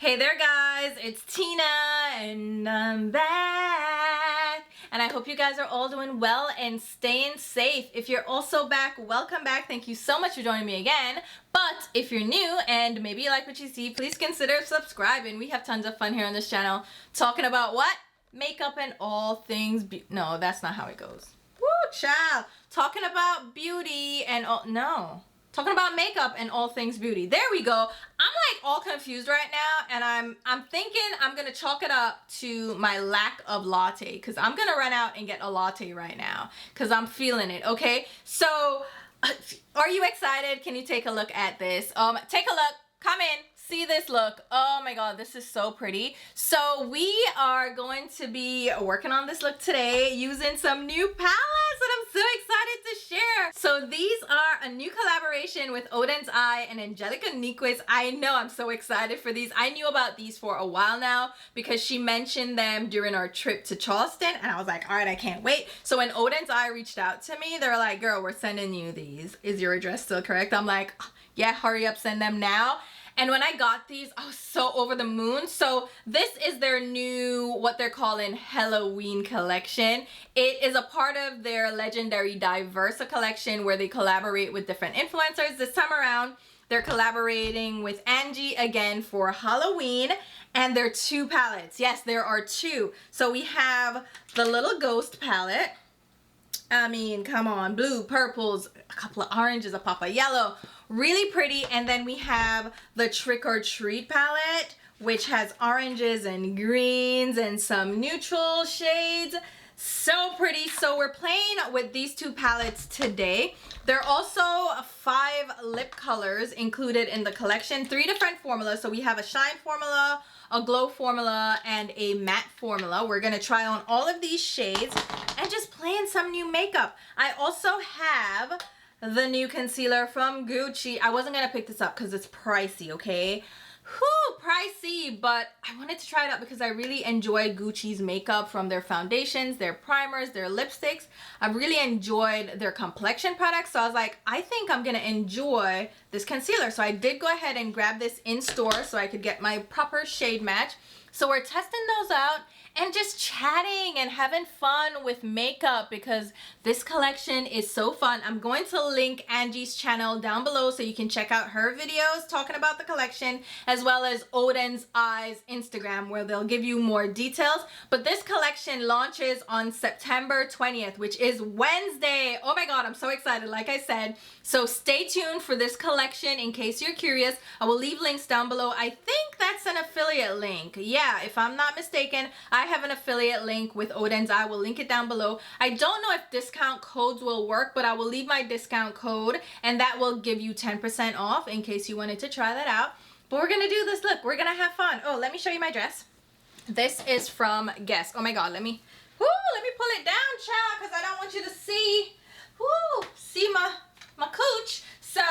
Hey there guys, it's Tina and I'm back. And I hope you guys are all doing well and staying safe. If you're also back, welcome back. Thank you so much for joining me again. But if you're new and maybe you like what you see, please consider subscribing. We have tons of fun here on this channel talking about what? Makeup and all things no, that's not how it goes. Woo, child. Talking about beauty and all, no. Talking about makeup and all things beauty. There we go. I'm like all confused right now, and I'm thinking I'm gonna chalk it up to my lack of latte, because I'm gonna run out and get a latte right now because I'm feeling it. Okay, so are you excited? Can you take a look at this? Take a look, come in, see this look. Oh my god, this is so pretty. So we are going to be working on this look today using some new palettes that I'm so excited to share. So these are a new collaboration with Odens and Angelica Nyqvist. I know, I'm so excited for these. I knew about these for a while now because she mentioned them during our trip to Charleston, and I was like, all right, I can't wait. So when Odens reached out to me, they're like, girl, we're sending you these. Is your address still correct? I'm like, yeah, hurry up, send them now. And when I got these, I was so over the moon. So this is their new, what they're calling HelaWeen collection. It is a part of their legendary Diversa collection where they collaborate with different influencers. This time around, they're collaborating with Angie again for HelaWeen. And there are two palettes. Yes, there are two. So we have the little ghost palette. I mean, come on, blue, purples, a couple of oranges, a pop of yellow, really pretty. And then we have the Trick or Treat palette, which has oranges and greens and some neutral shades. So pretty. So we're playing with these two palettes today. There are also 5 lip colors included in the collection, 3 different formulas. So we have a shine formula, a glow formula, and a matte formula. We're gonna try on all of these shades and just play in some new makeup. I also have the new concealer from Gucci. I wasn't gonna pick this up because it's pricey, okay? Whew, pricey, but I wanted to try it out because I really enjoy Gucci's makeup, from their foundations, their primers, their lipsticks. I really enjoyed their complexion products, so I was like, I think I'm gonna enjoy this concealer. So I did go ahead and grab this in store so I could get my proper shade match. So we're testing those out and just chatting and having fun with makeup because this collection is so fun. I'm going to link Angie's channel down below so you can check out her videos talking about the collection, as well as Oden's Instagram, where they'll give you more details. But this collection launches on September 20th, which is Wednesday. Oh my god, I'm so excited, like I said. So stay tuned for this collection in case you're curious. I will leave links down below. I think that's an affiliate link. Yeah, if I'm not mistaken, I have an affiliate link with Odens. I will link it down below. I don't know if discount codes will work, but I will leave my discount code and that will give you 10% off in case you wanted to try that out. But we're gonna do this look. We're gonna have fun. Oh, let me show you my dress. This is from Guess. Oh my god, let me pull it down, child, because I don't want you to see my cooch. So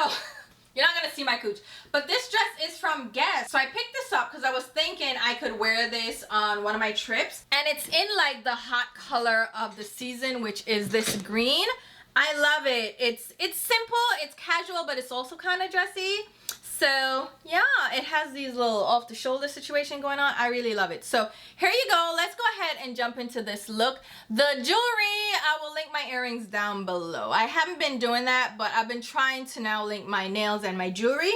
you're not gonna see my cooch, but this dress is from Guess. So I picked this up because I was thinking I could wear this on one of my trips, and it's in like the hot color of the season, which is this green. I love it. It's simple, it's casual, but it's also kind of dressy. So yeah, it has these little off the shoulder situation going on. I really love it. So here you go. Let's go ahead and jump into this look. The jewelry, I will link my earrings down below. I haven't been doing that, but I've been trying to now link my nails and my jewelry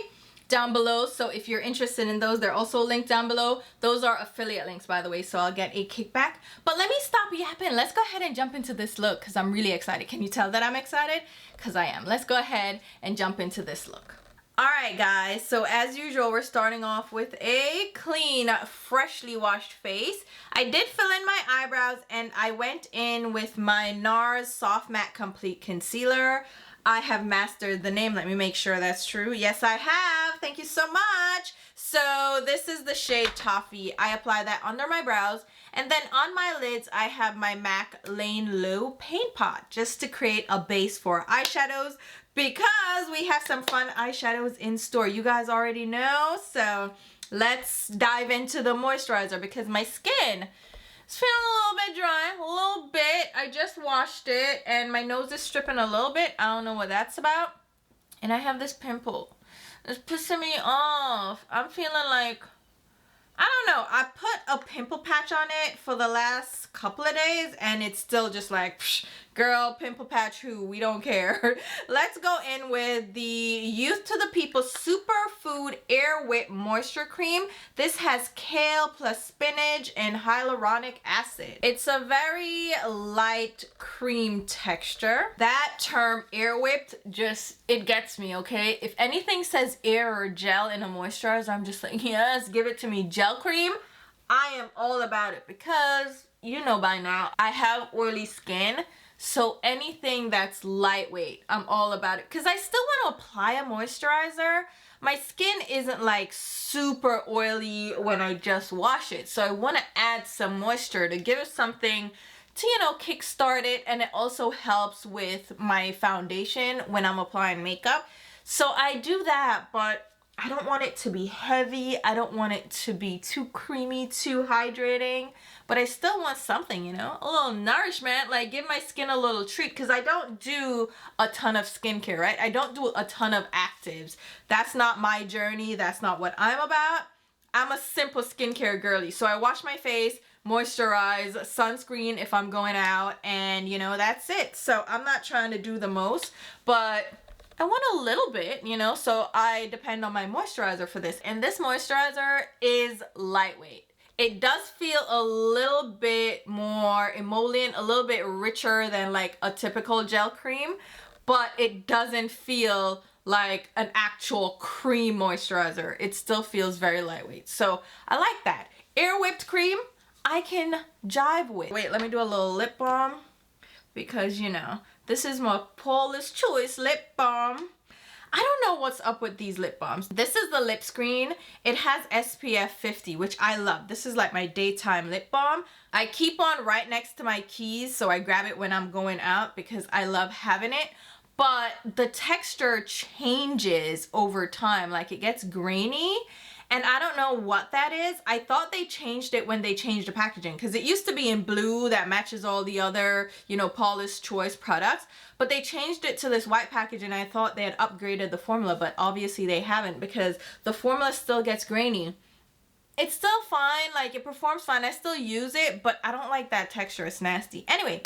down below. So if you're interested in those, they're also linked down below. Those are affiliate links, by the way, so I'll get a kickback. But let me stop yapping. Let's go ahead and jump into this look because I'm really excited. Can you tell that I'm excited? Because I am. Let's go ahead and jump into this look. Alright guys, so as usual, we're starting off with a clean, freshly washed face. I did fill in my eyebrows and I went in with my NARS Soft Matte Complete Concealer. I have mastered the name. Let me make sure that's true. Yes, I have. Thank you so much. So this is the shade Toffee. I apply that under my brows. And then on my lids, I have my MAC Lane Low Paint Pot just to create a base for eyeshadows, because we have some fun eyeshadows in store. You guys already know. So let's dive into the moisturizer because my skin is feeling a little bit dry, a little bit. I just washed it and my nose is stripping a little bit. I don't know what that's about. And I have this pimple. It's pissing me off. I'm feeling like a pimple patch on it for the last couple of days and it's still just like, psh, girl, pimple patch who, we don't care. Let's go in with the Youth to the People Superfood Air Whip Moisture Cream. This has kale plus spinach and hyaluronic acid. It's a very light cream texture. That term air whipped, just, it gets me, okay? If anything says air or gel in a moisturizer, I'm just like, yes, give it to me. Gel cream, I am all about it because you know by now I have oily skin. So anything that's lightweight, I'm all about it. Because I still want to apply a moisturizer. My skin isn't like super oily when I just wash it. So I want to add some moisture to give it something to, you know, kickstart it. And it also helps with my foundation when I'm applying makeup. So I do that, but I don't want it to be heavy. I don't want it to be too creamy, too hydrating. But I still want something, you know, a little nourishment, like give my skin a little treat, because I don't do a ton of skincare, right? I don't do a ton of actives. That's not my journey. That's not what I'm about. I'm a simple skincare girly. So I wash my face, moisturize, sunscreen if I'm going out, and you know, that's it. So I'm not trying to do the most, but I want a little bit, you know, so I depend on my moisturizer for this. And this moisturizer is lightweight. It does feel a little bit more emollient, a little bit richer than like a typical gel cream, but it doesn't feel like an actual cream moisturizer. It still feels very lightweight. So I like that. Air whipped cream, I can jive with. Wait, let me do a little lip balm because, you know, this is my Paula's Choice lip balm. I don't know what's up with these lip balms. This is the lip screen. It has SPF 50, which I love. This is like my daytime lip balm. I keep on right next to my keys, so I grab it when I'm going out because I love having it. But the texture changes over time. Like it gets grainy. And I don't know what that is. I thought they changed it when they changed the packaging because it used to be in blue that matches all the other, you know, Paula's Choice products. But they changed it to this white package and I thought they had upgraded the formula, but obviously they haven't because the formula still gets grainy. It's still fine, like it performs fine. I still use it, but I don't like that texture. It's nasty. Anyway,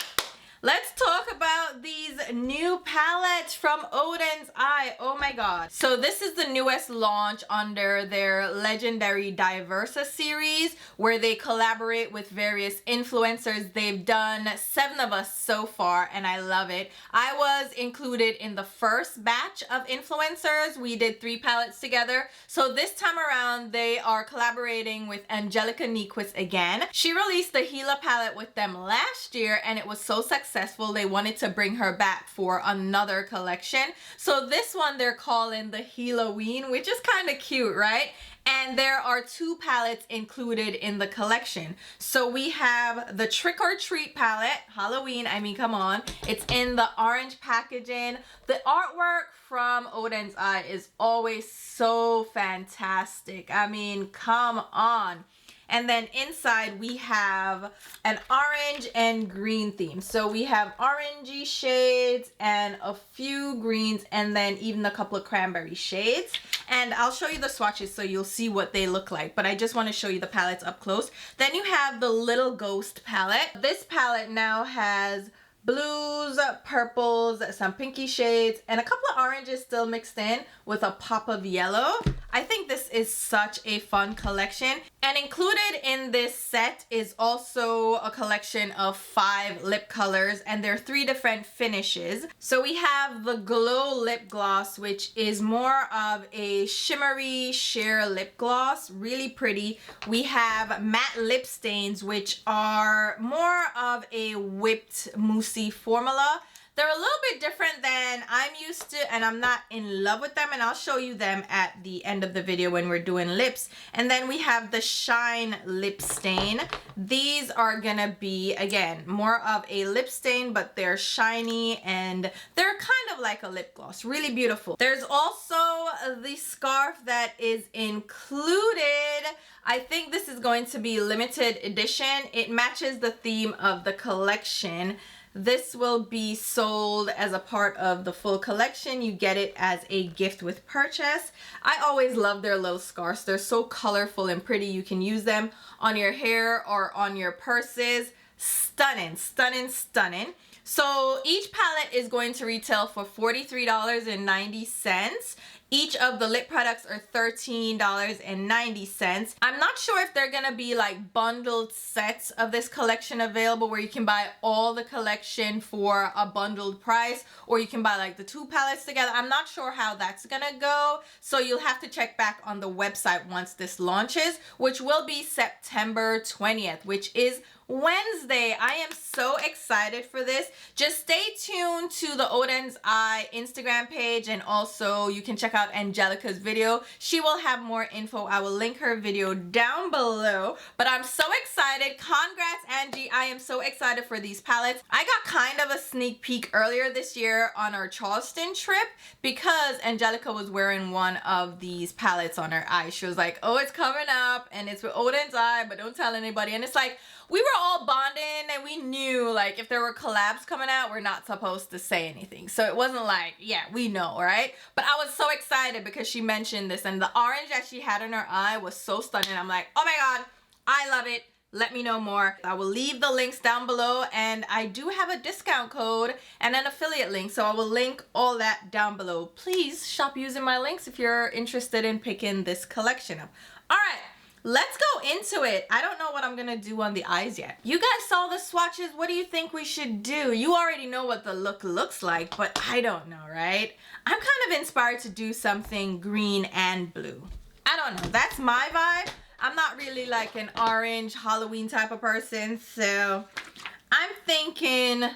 let's talk about these new palettes from Oden's Eye. Oh my god. So this is the newest launch under their legendary Diversa series where they collaborate with various influencers. They've done 7 of us so far and I love it. I was included in the first batch of influencers. We did 3 palettes together. So this time around they are collaborating with Angelica Nyqvist again. She released the Hela palette with them last year and it was so successful. They wanted to bring her back for another collection. So this one they're calling the HelaWeen, which is kind of cute, right? And there are 2 palettes included in the collection. So we have the Trick or Treat palette, Halloween, I mean, come on. It's in the orange packaging. The artwork from Oden's Eye is always so fantastic. I mean, come on. And then inside we have an orange and green theme. So we have orangey shades and a few greens and then even a couple of cranberry shades. And I'll show you the swatches so you'll see what they look like. But I just want to show you the palettes up close. Then you have the Little Ghost palette. This palette now has blues, purples, some pinky shades, and a couple of oranges still mixed in with a pop of yellow. I think this is such a fun collection. And included in this set is also a collection of 5 lip colors, and there are 3 different finishes. So we have the Glow Lip Gloss, which is more of a shimmery sheer lip gloss, really pretty. We have Matte Lip Stains, which are more of a whipped moussey formula. They're a little bit different than I'm used to and I'm not in love with them, and I'll show you them at the end of the video when we're doing lips. And then we have the Shine Lip Stain. These are gonna be, again, more of a lip stain, but they're shiny and they're kind of like a lip gloss. Really beautiful. There's also the scarf that is included. I think this is going to be limited edition. It matches the theme of the collection. This will be sold as a part of the full collection. You get it as a gift with purchase. I always love their little scarves. They're so colorful and pretty. You can use them on your hair or on your purses. Stunning, stunning, stunning. So each palette is going to retail for $43.90. Each of the lip products are $13.90. I'm not sure if they're gonna be like bundled sets of this collection available where you can buy all the collection for a bundled price, or you can buy like the 2 palettes together. I'm not sure how that's gonna go, so you'll have to check back on the website once this launches, which will be September 20th, which is Wednesday. I am so excited for this. Just stay tuned to the Odens Eye Instagram page, and also you can check out Angelica's video. She will have more info. I will link her video down below. But I'm so excited. Congrats, Angie. I am so excited for these palettes. I got kind of a sneak peek earlier this year on our Charleston trip because Angelica was wearing one of these palettes on her eye. She was like, oh, it's coming up and it's with Odens Eye, but don't tell anybody. And it's like, we were all bonding and we knew like if there were collabs coming out, we're not supposed to say anything. So it wasn't like, yeah, we know, right? But I was so excited because she mentioned this, and the orange that she had in her eye was so stunning. I'm like, oh my God, I love it. Let me know more. I will leave the links down below, and I do have a discount code and an affiliate link, so I will link all that down below. Please shop using my links if you're interested in picking this collection up. All right. Let's go into it. I don't know what I'm gonna do on the eyes yet. You guys saw the swatches. What do you think we should do? You already know what the look looks like, but I don't know, right? I'm kind of inspired to do something green and blue. I don't know. That's my vibe. I'm not really like an orange Halloween type of person, so I'm thinking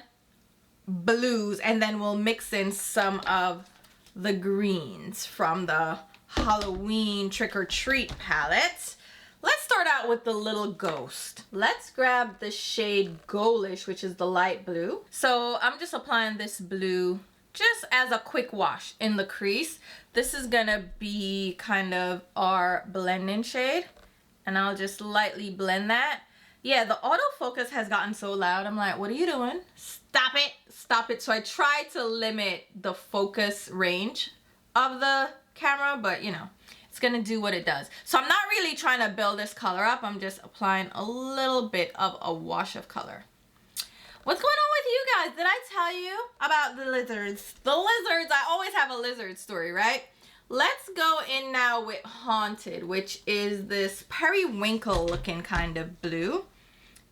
blues, and then we'll mix in some of the greens from the Halloween Trick or Treat palette. Let's start out with the little ghost. Let's grab the shade Ghoulish, which is the light blue. So I'm just applying this blue just as a quick wash in the crease. This is gonna be kind of our blending shade, and I'll just lightly blend that. Yeah, the autofocus has gotten so loud. I'm like, what are you doing? Stop it, stop it. So I try to limit the focus range of the camera, but you know, it's gonna do what it does. So I'm not really trying to build this color up. I'm just applying a little bit of a wash of color. What's going on with you guys? Did I tell you about the lizards? The lizards, I always have a lizard story, right? Let's go in now with Haunted, which is this periwinkle looking kind of blue.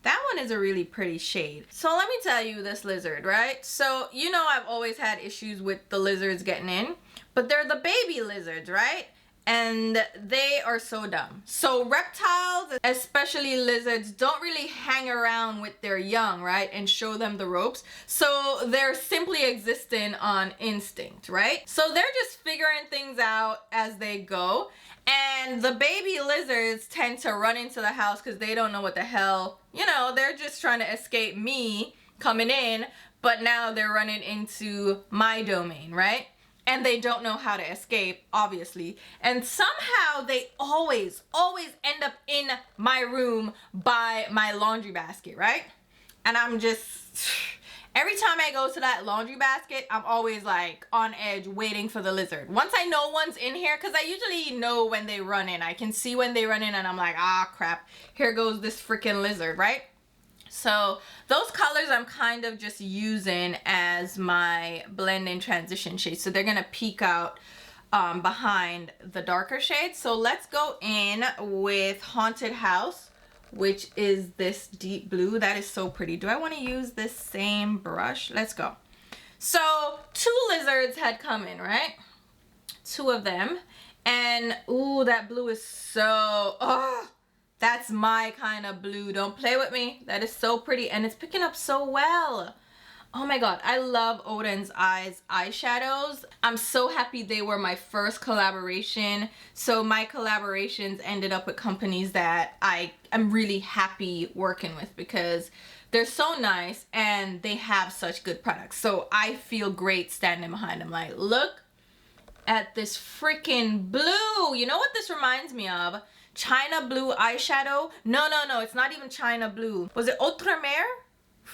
That one is a really pretty shade. So let me tell you this lizard, right? So you know I've always had issues with the lizards getting in, but they're the baby lizards, right? And they are so dumb. So reptiles, especially lizards, don't really hang around with their young, right? And show them the ropes. So they're simply existing on instinct, right? So they're just figuring things out as they go. And the baby lizards tend to run into the house because they don't know what the hell, you know, they're just trying to escape me coming in, but now they're running into my domain, right? And they don't know how to escape, obviously. And somehow they always end up in my room by my laundry basket, right? And I'm just, every time I go to that laundry basket, I'm always like on edge waiting for the lizard. Once I know one's in here, because I usually know when they run in. I can see when they run in and I'm like, ah, crap. Here goes this freaking lizard, right? So those colors I'm kind of just using as my blend-in transition shades. So they're going to peek out behind the darker shades. So let's go in with Haunted House, which is this deep blue. That is so pretty. Do I want to use this same brush? Let's go. So 2 lizards had come in, right? 2 of them. And ooh, that blue is so... oh. That's my kind of blue. Don't play with me. That is so pretty. And it's picking up so well. Oh my God. I love Odens Eyes eyeshadows. I'm so happy they were my first collaboration. So my collaborations ended up with companies that I am really happy working with because they're so nice and they have such good products. So I feel great standing behind them. Like, look at this freaking blue. You know what this reminds me of? China blue eyeshadow. No, it's not even China blue. Was it Outre-mer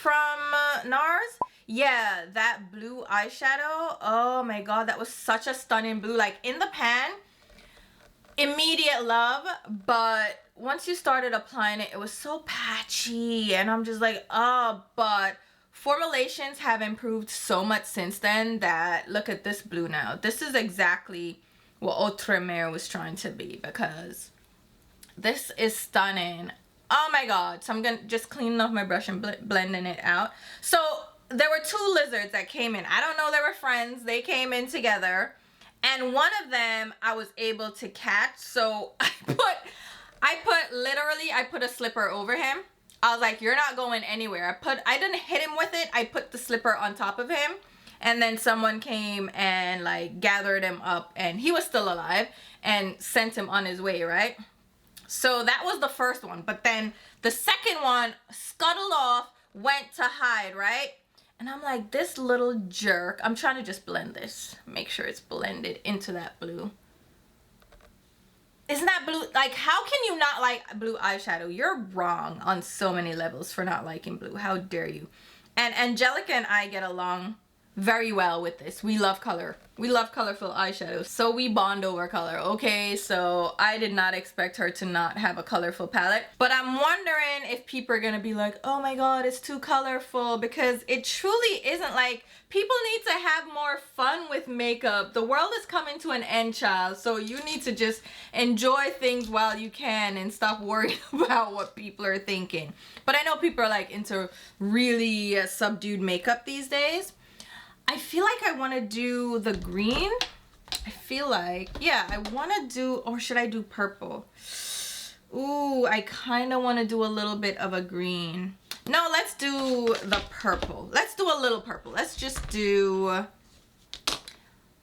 from NARS. Yeah, that blue eyeshadow. Oh my god, that was such a stunning blue. Like in the pan, immediate love, but once you started applying it, it was so patchy, and I'm just like, oh, but formulations have improved so much since then that look at this blue now. This is exactly what Outremer was trying to be, because this is stunning. Oh my god. So I'm gonna just clean off my brush and blending it out. So there were two lizards that came in. I don't know, they were friends. They came in together, and one of them I was able to catch. So I put a slipper over him. I was like, you're not going anywhere. I didn't hit him with it. I put the slipper on top of him, and then someone came and like gathered him up, and he was still alive, and sent him on his way, right? So that was the first one. But then the second one scuttled off, went to hide, right? And I'm like, this little jerk. I'm trying to just blend this, make sure it's blended into that blue. Isn't that blue? Like, how can you not like blue eyeshadow? You're wrong on so many levels for not liking blue. How dare you? And Angelica and I get along very well with this. We love color. We love colorful eyeshadows. So we bond over color. Okay, so I did not expect her to not have a colorful palette. But I'm wondering if people are gonna be like, oh my god, it's too colorful, because it truly isn't. Like, people need to have more fun with makeup. The world is coming to an end, child. So you need to just enjoy things while you can and stop worrying about what people are thinking. But I know people are like into really subdued makeup these days. I feel like I want to do the green. I feel like, yeah, I want to do, or should I do purple? Ooh, I kind of want to do a little bit of a green. No, let's do the purple. Let's do a little purple. Let's just do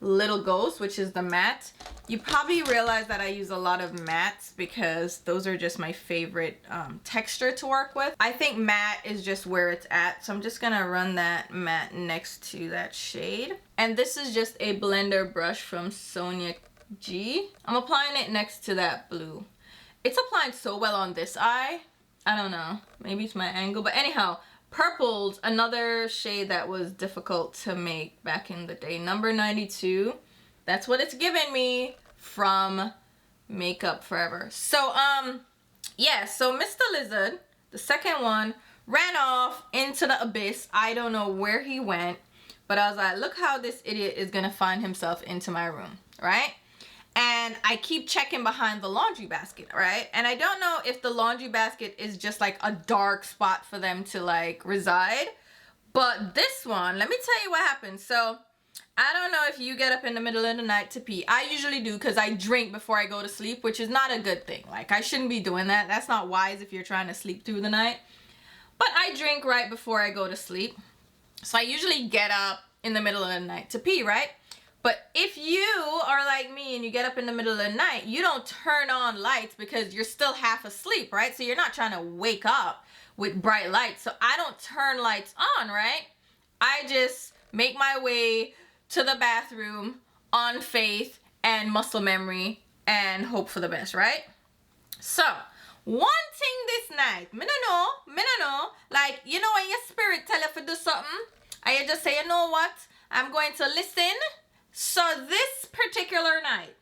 Little Ghost, which is the matte. You probably realize that I use a lot of mattes because those are just my favorite texture to work with. I think matte is just where it's at, so I'm just gonna run that matte next to that shade. And this is just a blender brush from Sonia G. I'm applying it next to that blue. It's applying so well on this eye. I don't know, maybe it's my angle, but anyhow, purple's another shade that was difficult to make back in the day. Number 92. That's what it's given me from Makeup Forever. So, yeah, so Mr. Lizard, the second one, ran off into the abyss. I don't know where he went, but I was like, look how this idiot is gonna find himself into my room, right? And I keep checking behind the laundry basket, right? And I don't know if the laundry basket is just like a dark spot for them to like reside, but this one, let me tell you what happened. So I don't know if you get up in the middle of the night to pee. I usually do, because I drink before I go to sleep, which is not a good thing. Like, I shouldn't be doing that. That's not wise if you're trying to sleep through the night. But I drink right before I go to sleep. So I usually get up in the middle of the night to pee, right? But if you are like me and you get up in the middle of the night, you don't turn on lights because you're still half asleep, right? So you're not trying to wake up with bright lights. So I don't turn lights on, right? I just make my way to the bathroom on faith and muscle memory and hope for the best, right? So one thing this night, me no know, like, you know when your spirit tell you to do something and you just say, you know what, I'm going to listen. So this particular night,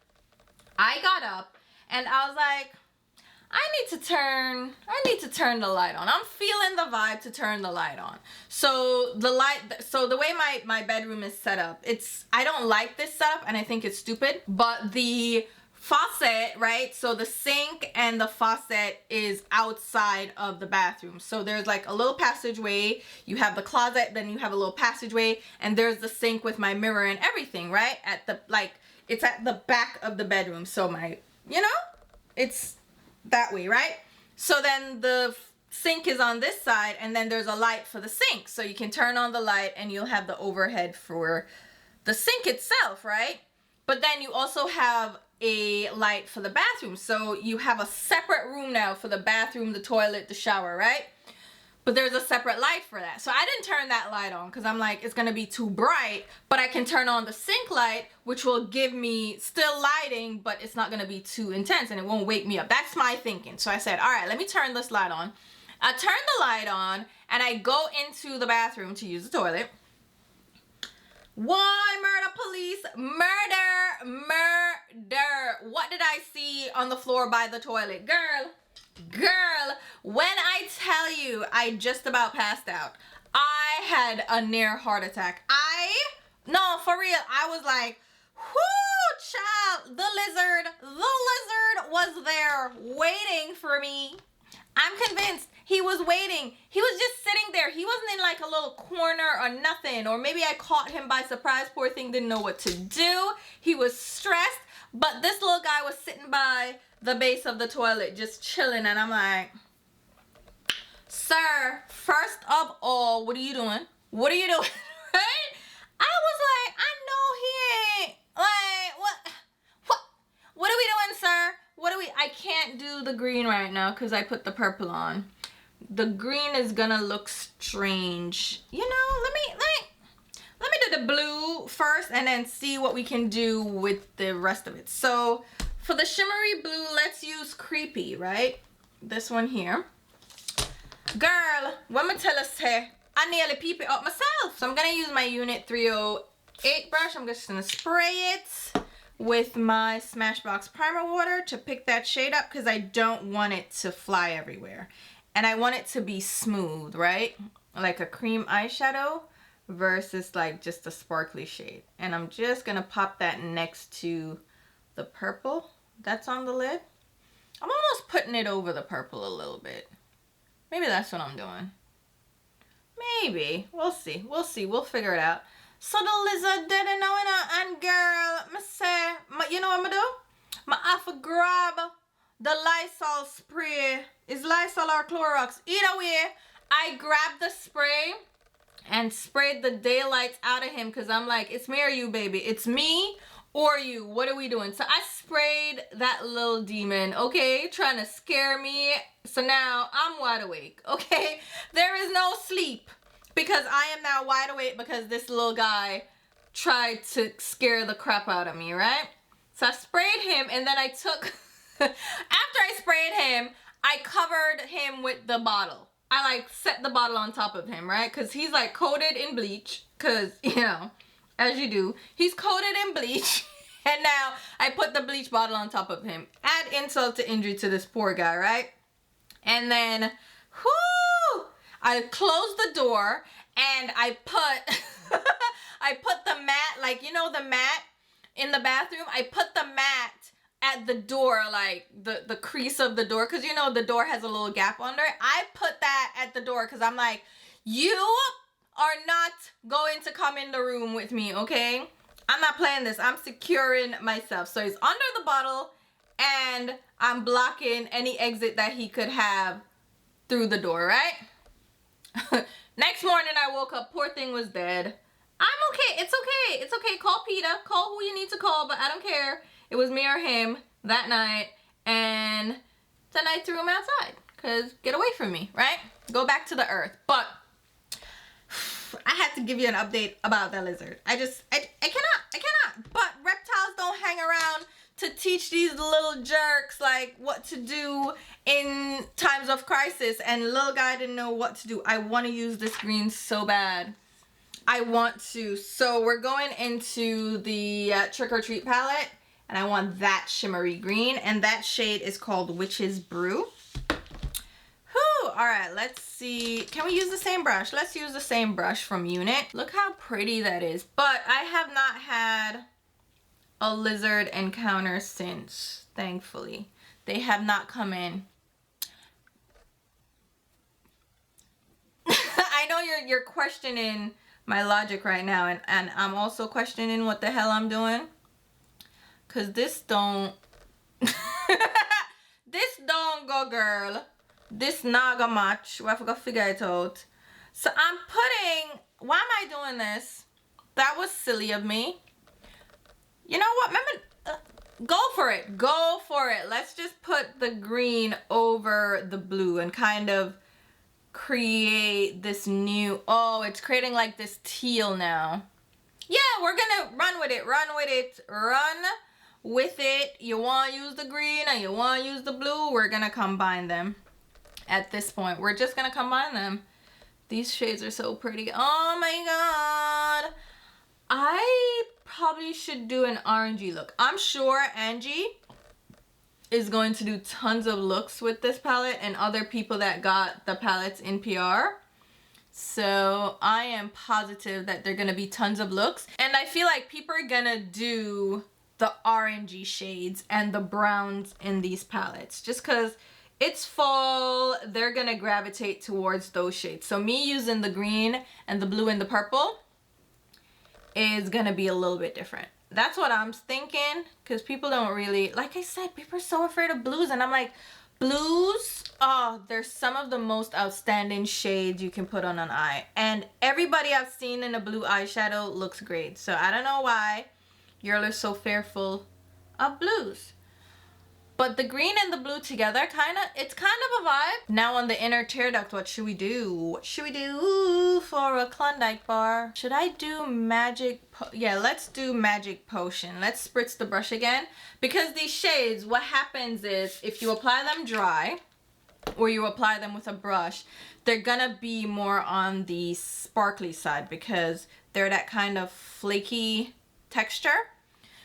I got up and I was like, I need to turn the light on. I'm feeling the vibe to turn the light on. So the way my bedroom is set up, I don't like this setup and I think it's stupid, but the faucet, right? So the sink and the faucet is outside of the bathroom. So there's like a little passageway, you have the closet, then you have a little passageway, and there's the sink with my mirror and everything, right? It's at the back of the bedroom. So it's that way, right? So then the sink is on this side, and then there's a light for the sink. So you can turn on the light and you'll have the overhead for the sink itself, right? But then you also have a light for the bathroom. So you have a separate room now for the bathroom, the toilet, the shower, right? But there's a separate light for that. So I didn't turn that light on because I'm like, it's gonna be too bright, but I can turn on the sink light, which will give me still lighting, but it's not gonna be too intense and it won't wake me up. That's my thinking. So I said, all right, let me turn this light on. I turn the light on and I go into the bathroom to use the toilet. Why murder police? Murder, murder. What did I see on the floor by the toilet? Girl, when I tell you I just about passed out. I had a near heart attack. No, for real, I was like, whoo, child, the lizard was there waiting for me. I'm convinced he was waiting. He was just sitting there. He wasn't in like a little corner or nothing. Or maybe I caught him by surprise. Poor thing didn't know what to do. He was stressed. But this little guy was sitting by the base of the toilet just chilling. And I'm like, sir, first of all, what are you doing? What are you doing? Right? I was like, I know he ain't. Like, what are we doing, sir? I can't do the green right now because I put the purple on. The green is gonna look strange. You know, let me do the blue first and then see what we can do with the rest of it. So for the shimmery blue, let's use Creepy, right? This one here. Girl, when me tell us here, I nearly peep it up myself. So I'm gonna use my Unit 308 brush. I'm just gonna spray it with my Smashbox primer water to pick that shade up because I don't want it to fly everywhere. And I want it to be smooth, right? Like a cream eyeshadow versus like just a sparkly shade. And I'm just gonna pop that next to the purple that's on the lid. I'm almost putting it over the purple a little bit. Maybe that's what I'm doing. Maybe. We'll see. We'll figure it out. So the lizard didn't know it, and girl, me say, you know what I'm do? I have to grab the Lysol spray. Is Lysol or Clorox? Either way, I grabbed the spray and sprayed the daylights out of him because I'm like, it's me or you, baby. It's me or you. What are we doing? So I sprayed that little demon, okay? Trying to scare me. So now I'm wide awake, okay? There is no sleep. Because I am now wide awake because this little guy tried to scare the crap out of me, right? So I sprayed him and then I took, after I sprayed him, I covered him with the bottle. I like set the bottle on top of him, right? Because he's like coated in bleach because, you know, as you do, he's coated in bleach. And now I put the bleach bottle on top of him. Add insult to injury to this poor guy, right? And then, whoo! I closed the door and I put I put the mat, like, you know, the mat in the bathroom. I put the mat at the door, like the crease of the door, because you know the door has a little gap under it. I put that at the door because I'm like, you are not going to come in the room with me, okay? I'm not playing this. I'm securing myself. So he's under the bottle and I'm blocking any exit that he could have through the door, right? Next morning I woke up, poor thing was dead. I'm okay, it's okay, it's okay. Call PETA, call who you need to call, but I don't care. It was me or him that night, and then I threw him outside, cause get away from me, right? Go back to the earth. But I had to give you an update about that lizard. I cannot. But reptiles don't hang around to teach these little jerks like what to do in times of crisis, and little guy didn't know what to do. I want to use this green so bad. I want to. So we're going into the Trick or Treat palette, and I want that shimmery green, and that shade is called Witch's Brew. Whew, all right, let's see. Can we use the same brush? Let's use the same brush from Unit. Look how pretty that is. But I have not had a lizard encounter since, thankfully. They have not come in. I know you're questioning my logic right now, and I'm also questioning what the hell I'm doing. Cause this don't this don't go, girl. This not gonna match. We have to figure it out. So I'm putting, why am I doing this? That was silly of me. You know what? Remember, go for it. Go for it. Let's just put the green over the blue and kind of create this new, oh, it's creating like this teal now. Yeah, we're gonna run with it. Run with it. Run with it. You want to use the green and you want to use the blue. We're gonna combine them. at this point. We're just gonna combine them. These shades are so pretty. Oh my god. I probably should do an orangey look. I'm sure Angie is going to do tons of looks with this palette and other people that got the palettes in PR. So I am positive that they're gonna be tons of looks. And I feel like people are gonna do the orangey shades and the browns in these palettes. Just cause it's fall, they're gonna gravitate towards those shades. So me using the green and the blue and the purple is gonna be a little bit different. That's what I'm thinking, because people don't really, like I said, people are so afraid of blues, and I'm like, blues, oh, they're some of the most outstanding shades you can put on an eye. And everybody I've seen in a blue eyeshadow looks great. So I don't know why you're so fearful of blues. But the green and the blue together, it's kind of a vibe. Now on the inner tear duct, what should we do? What should we do for a Klondike bar? Should I do yeah, let's do magic potion. Let's spritz the brush again. Because these shades, what happens is if you apply them dry or you apply them with a brush, they're gonna be more on the sparkly side because they're that kind of flaky texture.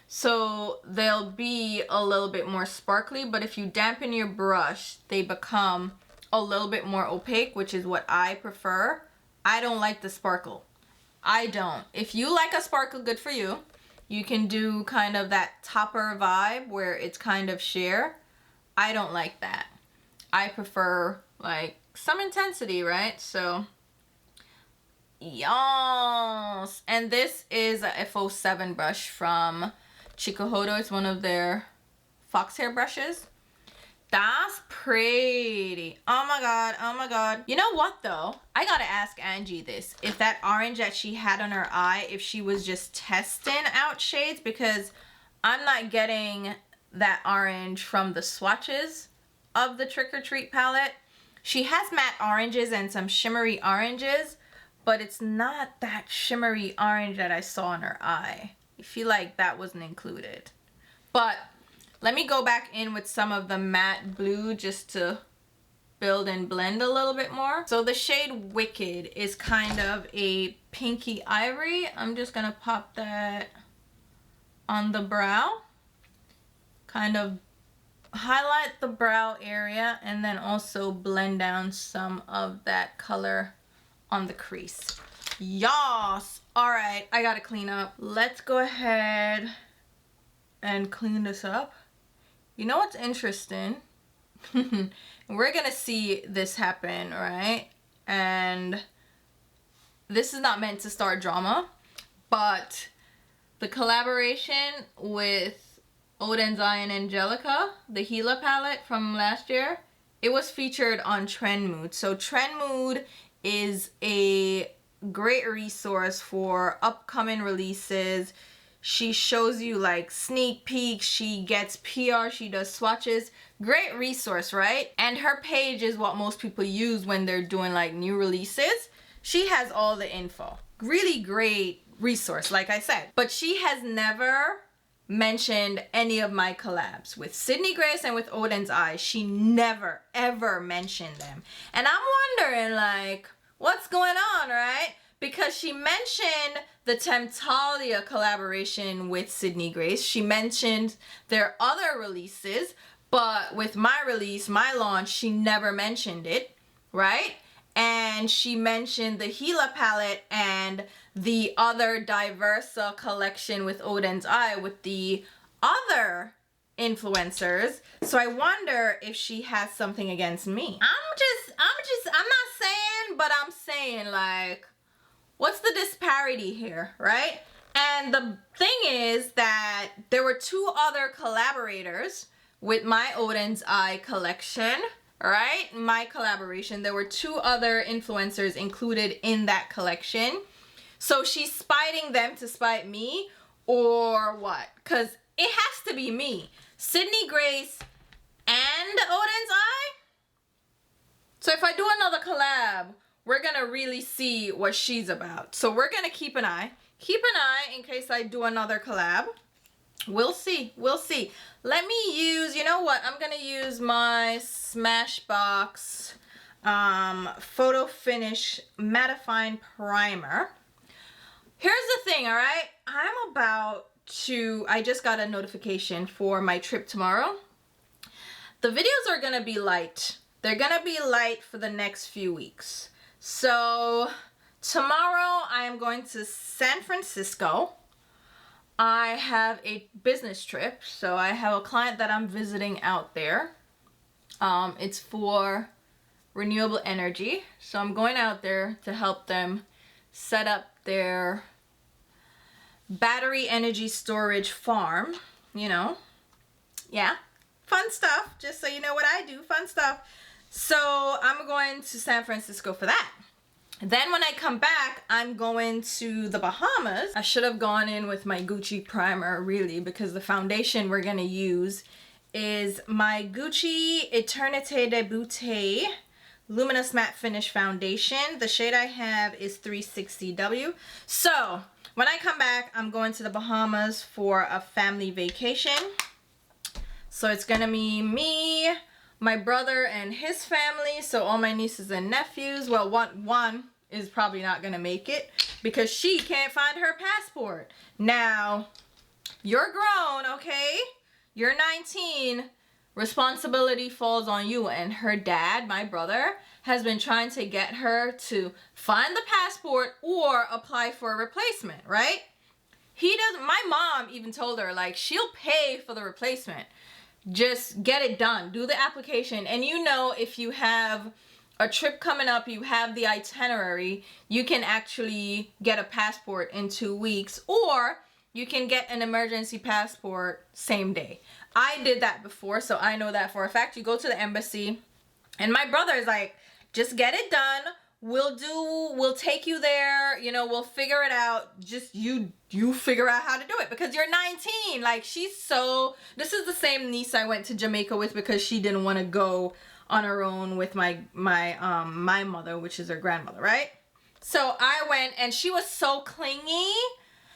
So they'll be a little bit more sparkly, but if you dampen your brush, they become a little bit more opaque, which is what I prefer. I don't like the sparkle. I don't. If you like a sparkle, good for you. You can do kind of that topper vibe where it's kind of sheer. I don't like that. I prefer like some intensity, right? So yes. And this is a F07 brush from Chikuhodo. It's one of their fox hair brushes. That's pretty. Oh my god, oh my god. You know what though? I gotta ask Angie this. If that orange that she had on her eye, if she was just testing out shades, because I'm not getting that orange from the swatches of the Trick or Treat palette. She has matte oranges and some shimmery oranges, but it's not that shimmery orange that I saw in her eye. I feel like that wasn't included. But let me go back in with some of the matte blue just to build and blend a little bit more. So the shade Wicked is kind of a pinky ivory. I'm just gonna pop that on the brow. Kind of highlight the brow area and then also blend down some of that color on the crease. Yas! Alright, I gotta clean up. Let's go ahead and clean this up. You know what's interesting? We're gonna see this happen, right? And this is not meant to start drama, but the collaboration with Odens and Angelica, the Hela palette from last year, it was featured on Trend Mood. So Trend Mood is a great resource for upcoming releases. She shows you like sneak peeks, she gets PR, she does swatches. Great resource, right? And her page is what most people use when they're doing like new releases. She has all the info. Really great resource, like I said. But she has never mentioned any of my collabs. With Sydney Grace and with Odens Eye, she never ever mentioned them. And I'm wondering like, what's going on, right? Because she mentioned the Temptalia collaboration with Sydney Grace. She mentioned their other releases, but with my release, my launch, she never mentioned it, right? And she mentioned the Hela palette and the other Diversa collection with Odens Eye with the other influencers. So I wonder if she has something against me. I'm not saying, but I'm saying like, what's the disparity here, right? And the thing is that there were two other collaborators with my Odens Eye collection, right? My collaboration. There were two other influencers included in that collection. So she's spiting them to spite me or what? Because it has to be me. Sydney Grace and Odens Eye? So if I do another collab, we're gonna really see what she's about. So we're gonna keep an eye. Keep an eye in case I do another collab. We'll see. We'll see. Let me use, you know what? I'm gonna use my Smashbox Photo Finish Mattifying Primer. Here's the thing, all right? I just got a notification for my trip tomorrow. The videos are gonna be light. They're gonna be light for the next few weeks. So tomorrow I am going to San Francisco. I have a business trip, so I have a client that I'm visiting out there. It's for renewable energy, so I'm going out there to help them set up their battery energy storage farm, you know. Yeah, fun stuff, just so you know what I do, fun stuff. So I'm going to San Francisco for that. Then when I come back, I'm going to the Bahamas. I should have gone in with my Gucci primer, really, because the foundation we're gonna use is my Gucci Eternité de Beauté Luminous Matte Finish Foundation. The shade I have is 360W. So when I come back, I'm going to the Bahamas for a family vacation. So it's gonna be me, my brother and his family, so all my nieces and nephews. Well, one is probably not gonna make it because she can't find her passport. Now, you're grown, okay? You're 19. Responsibility falls on you. And her dad, my brother, has been trying to get her to find the passport or apply for a replacement, right? He doesn't. My mom even told her, like, she'll pay for the replacement. Just get it done. Do the application. And you know, if you have a trip coming up, you have the itinerary, you can actually get a passport in 2 weeks, or you can get an emergency passport same day. I did that before, so I know that for a fact. You go to the embassy, and my brother is like, just get it done. We'll take you there, you know, we'll figure it out. Just you figure out how to do it because you're 19. Like, this is the same niece I went to Jamaica with because she didn't want to go on her own with my mother, which is her grandmother, right? So I went, and she was so clingy.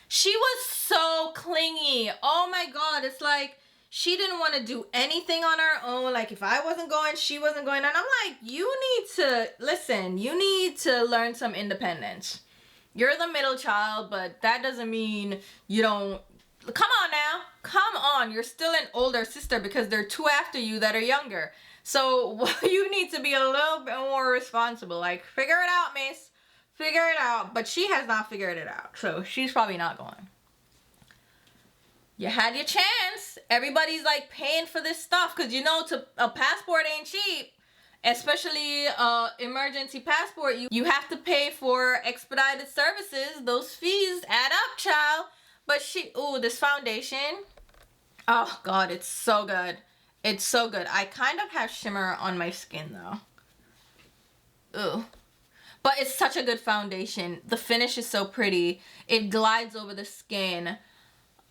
She was so clingy. Oh my God, it's like she didn't want to do anything on her own. Like, if I wasn't going, she wasn't going. And I'm like, you need to, listen, you need to learn some independence. You're the middle child, but that doesn't mean you don't, come on now. Come on, you're still an older sister because there are two after you that are younger. So you need to be a little bit more responsible. Like, figure it out, miss. Figure it out. But she has not figured it out, so she's probably not going. You had your chance. Everybody's like paying for this stuff because, you know, a passport ain't cheap. Especially emergency passport. You have to pay for expedited services. Those fees add up, child. But this foundation. Oh God, it's so good. It's so good. I kind of have shimmer on my skin though. Ooh. But it's such a good foundation. The finish is so pretty. It glides over the skin.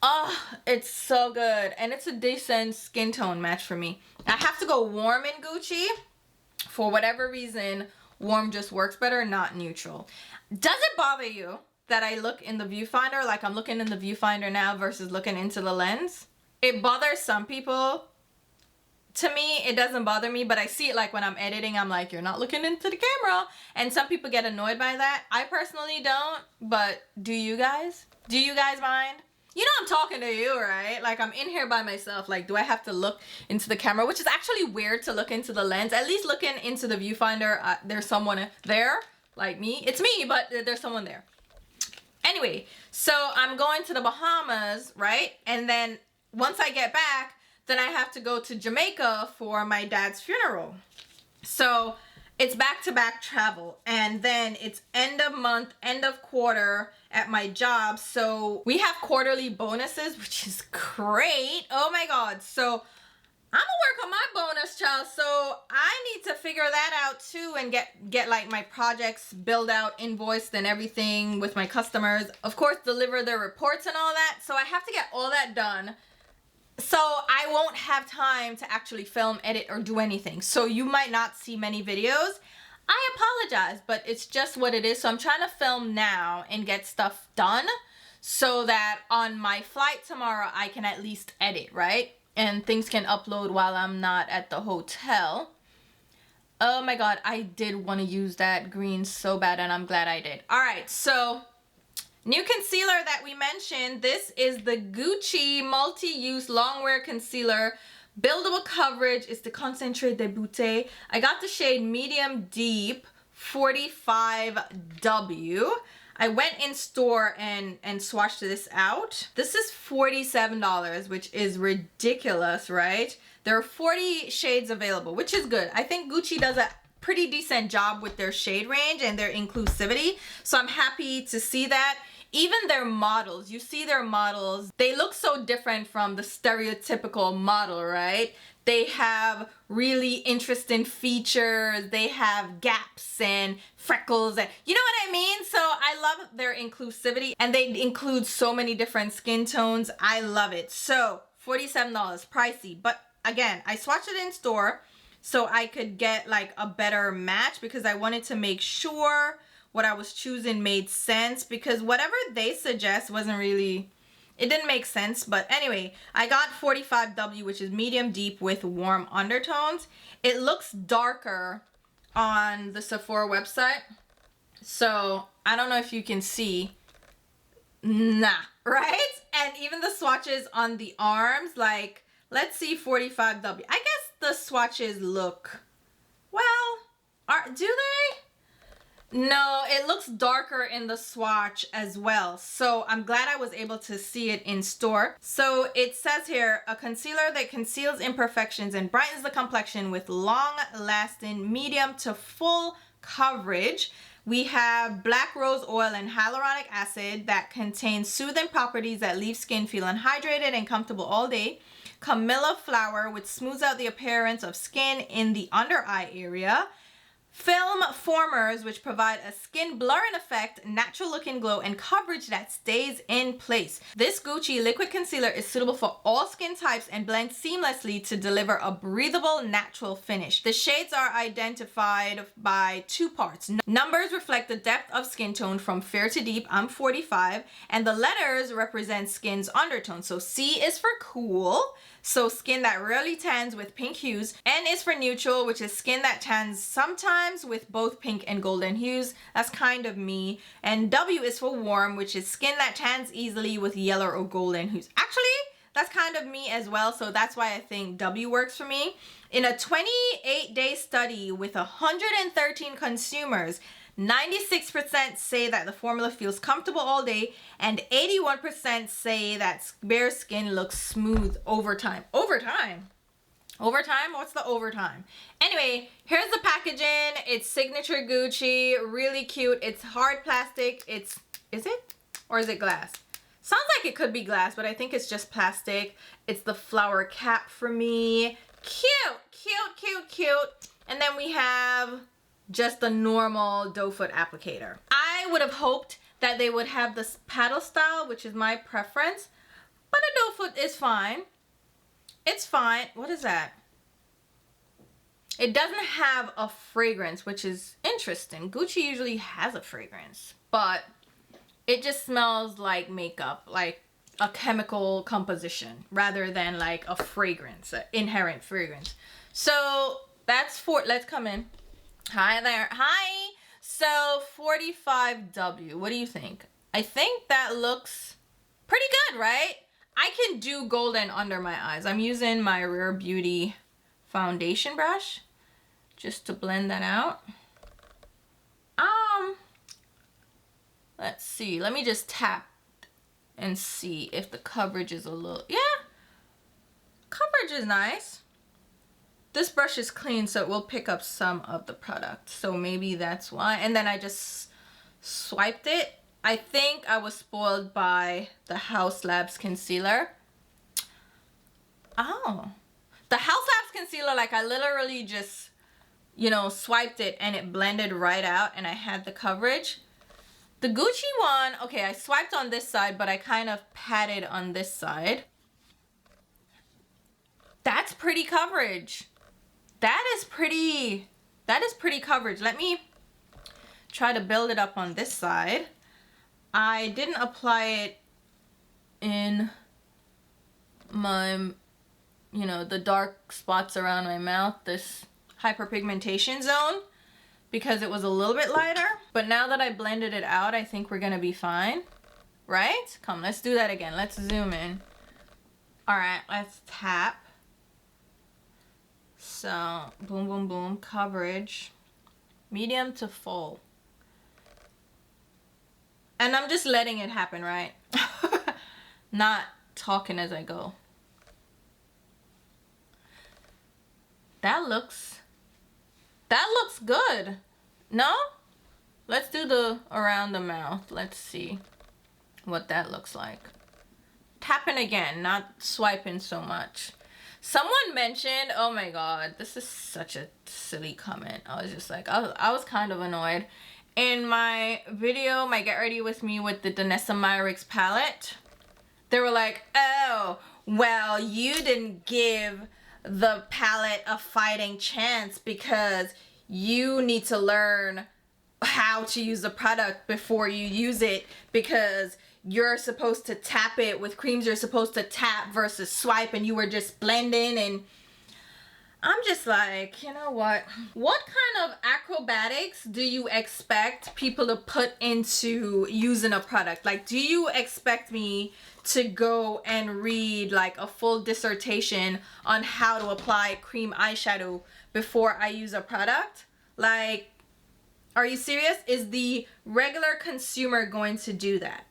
Oh, it's so good. And it's a decent skin tone match for me. I have to go warm in Gucci. For whatever reason, warm just works better, not neutral. Does it bother you that I look in the viewfinder like I'm looking in the viewfinder now versus looking into the lens? It bothers some people. To me, it doesn't bother me, but I see it like when I'm editing, I'm like, you're not looking into the camera. And some people get annoyed by that. I personally don't, but do you guys? Do you guys mind? You know I'm talking to you, right? Like, I'm in here by myself. Like, do I have to look into the camera? Which is actually weird to look into the lens. At least looking into the viewfinder, there's someone there, like me. It's me, but there's someone there. Anyway, so I'm going to the Bahamas, right? And then once I get back, then I have to go to Jamaica for my dad's funeral. So it's back-to-back travel. And then it's end of month, end of quarter at my job. So we have quarterly bonuses, which is great. Oh my God. So I'm gonna work on my bonus, child. So I need to figure that out too and get like my projects billed out, invoiced and everything with my customers. Of course, deliver their reports and all that. So I have to get all that done. So I won't have time to actually film, edit, or do anything. So you might not see many videos. I apologize, but it's just what it is. So I'm trying to film now and get stuff done so that on my flight tomorrow, I can at least edit, right? And things can upload while I'm not at the hotel. Oh my god, I did want to use that green so bad, and I'm glad I did. All right, so new concealer that we mentioned. This is the Gucci multi-use longwear concealer. Buildable coverage. It's the Concentré de Beauté. I got the shade medium deep 45W. I went in store and swatched this out. This is $47, which is ridiculous, right? There are 40 shades available, which is good. I think Gucci does a pretty decent job with their shade range and their inclusivity. So I'm happy to see that. Even their models, you see their models, they look so different from the stereotypical model, right? They have really interesting features. They have gaps and freckles and you know what I mean? So I love their inclusivity, and they include so many different skin tones. I love it. So $47, pricey. But again, I swatched it in store so I could get like a better match, because I wanted to make sure what I was choosing made sense, because whatever they suggest wasn't really, it didn't make sense. But anyway, I got 45W, which is medium deep with warm undertones. It looks darker on the Sephora website, so I don't know if you can see. Nah, right? And even the swatches on the arms, like, let's see 45W. I guess the swatches look, well, do they? No, it looks darker in the swatch as well. So I'm glad I was able to see it in store. So it says here, a concealer that conceals imperfections and brightens the complexion with long-lasting medium to full coverage. We have black rose oil and hyaluronic acid that contains soothing properties that leave skin feeling hydrated and comfortable all day. Camilla flower, which smooths out the appearance of skin in the under eye area. Film formers, which provide a skin blurring effect, natural looking glow, and coverage that stays in place. This Gucci liquid concealer is suitable for all skin types and blends seamlessly to deliver a breathable, natural finish. The shades are identified by 2 parts. Numbers reflect the depth of skin tone from fair to deep. I'm 45. And the letters represent skin's undertone. So C is for cool, so skin that rarely tans with pink hues. N is for neutral, which is skin that tans sometimes with both pink and golden hues. That's kind of me. And W is for warm, which is skin that tans easily with yellow or golden hues. Actually, that's kind of me as well, so that's why I think W works for me. In a 28-day study with 113 consumers, 96% say that the formula feels comfortable all day, and 81% say that bare skin looks smooth over time. Over time? Over time? What's the overtime? Anyway, here's the packaging. It's signature Gucci, really cute. It's hard plastic. Is it? Or is it glass? Sounds like it could be glass, but I think it's just plastic. It's the flower cap for me. Cute, cute, cute, cute. And then we have just the normal doe foot applicator. I would have hoped that they would have this paddle style, which is my preference, but a doe foot is fine. It's fine. What is that? It doesn't have a fragrance, which is interesting. Gucci usually has a fragrance, but it just smells like makeup, like a chemical composition, rather than like a fragrance, an inherent fragrance. So that's let's come in. Hi there. Hi. So 45W. What do you think? I think that looks pretty good, right? I can do golden under my eyes. I'm using my Rare Beauty foundation brush just to blend that out. Let's see. Let me just tap and see if the coverage is a little, yeah. Coverage is nice. This brush is clean, so it will pick up some of the product. So maybe that's why. And then I just swiped it. I think I was spoiled by the House Labs concealer. Oh. The House Labs concealer, like I literally just, you know, swiped it and it blended right out and I had the coverage. The Gucci one, okay, I swiped on this side, but I kind of patted on this side. That's pretty coverage. That is pretty coverage. Let me try to build it up on this side. I didn't apply it in my, you know, the dark spots around my mouth. hyperpigmentation zone because it was a little bit lighter. But now that I blended it out, I think we're gonna be fine, right? Come, let's do that again. Let's zoom in. All right, let's tap. So, boom, boom, boom, coverage, medium to full. And I'm just letting it happen, right? Not talking as I go. That looks good. No? Let's do the around the mouth. Let's see what that looks like. Tapping again, not swiping so much. Someone mentioned, oh my god, this is such a silly comment. I was just like, I was kind of annoyed. In my video, my Get Ready With Me with the Danessa Myricks palette, they were like, oh, well, you didn't give the palette a fighting chance because you need to learn how to use the product before you use it, because you're supposed to tap it with creams, you're supposed to tap versus swipe, and you were just blending. And I'm just like, you know what kind of acrobatics do you expect people to put into using a product? Like, do you expect me to go and read like a full dissertation on how to apply cream eyeshadow before I use a product? Like, are you serious? Is the regular consumer going to do that?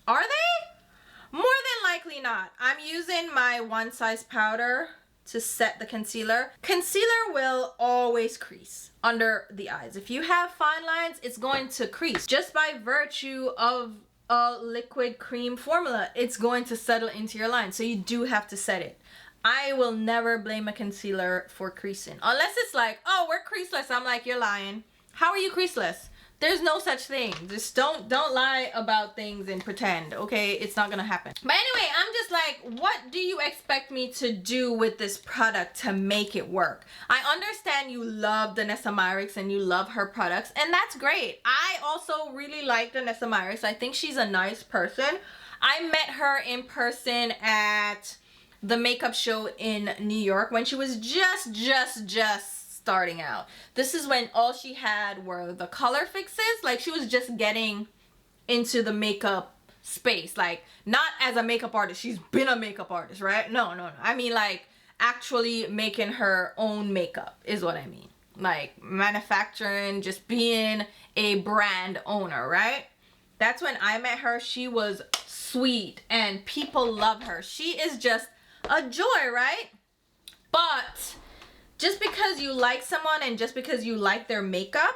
Are they? More than likely not. I'm using my one size powder to set the concealer. Concealer will always crease under the eyes. If you have fine lines, it's going to crease. Just by virtue of a liquid cream formula, it's going to settle into your line. So you do have to set it. I will never blame a concealer for creasing. Unless it's like, oh, we're creaseless. I'm like, you're lying. How are you creaseless? There's no such thing. Just don't lie about things and pretend, okay? It's not gonna happen. But anyway, I'm just like, what do you expect me to do with this product to make it work? I understand you love Danessa Myricks and you love her products, and that's great. I also really like Danessa Myricks. I think she's a nice person. I met her in person at the makeup show in New York when she was just starting out. This is when all she had were the color fixes. Like, she was just getting into the makeup space. Like, not as a makeup artist. She's been a makeup artist, right? No. I mean, like, actually making her own makeup is what I mean. Like, manufacturing, just being a brand owner, right? That's when I met her. She was sweet and people love her. She is just a joy, right? But just because you like someone and just because you like their makeup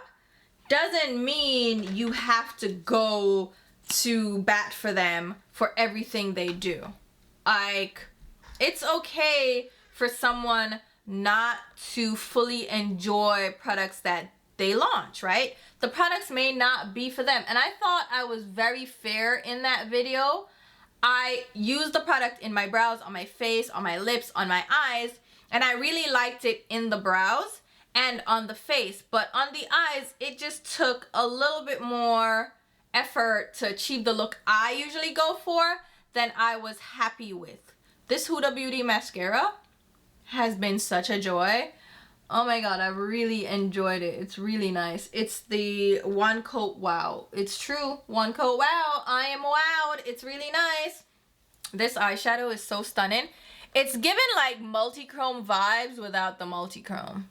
doesn't mean you have to go to bat for them for everything they do. Like, it's okay for someone not to fully enjoy products that they launch, right? The products may not be for them. And I thought I was very fair in that video. I used the product in my brows, on my face, on my lips, on my eyes, and I really liked it in the brows and on the face. But on the eyes, it just took a little bit more effort to achieve the look I usually go for than I was happy with. This Huda Beauty mascara has been such a joy. Oh my god, I really enjoyed it. It's really nice. It's the One Coat Wow. It's true. One Coat Wow. I am wowed. It's really nice. This eyeshadow is so stunning. It's given like multi-chrome vibes without the multi-chrome.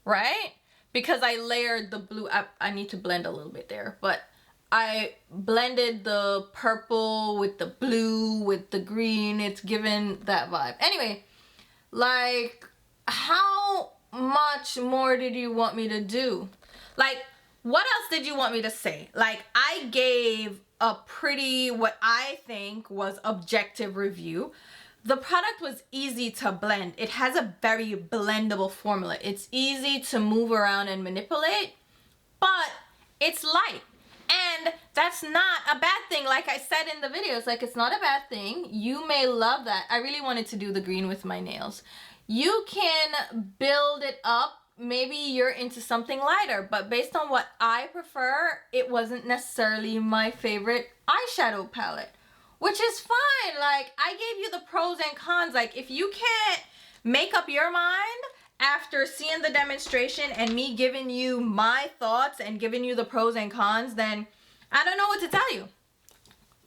Right? Because I layered the blue. I need to blend a little bit there. But I blended the purple with the blue with the green. It's given that vibe. Anyway, like, how much more did you want me to do? Like, what else did you want me to say? Like, I gave a pretty, what I think was objective review. The product was easy to blend. It has a very blendable formula. It's easy to move around and manipulate, but it's light. And that's not a bad thing. Like I said in the videos, like, it's not a bad thing. You may love that. I really wanted to do the green with my nails. You can build it up. Maybe you're into something lighter, but based on what I prefer, it wasn't necessarily my favorite eyeshadow palette, which is fine. Like, I gave you the pros and cons. Like, if you can't make up your mind after seeing the demonstration and me giving you my thoughts and giving you the pros and cons, then I don't know what to tell you.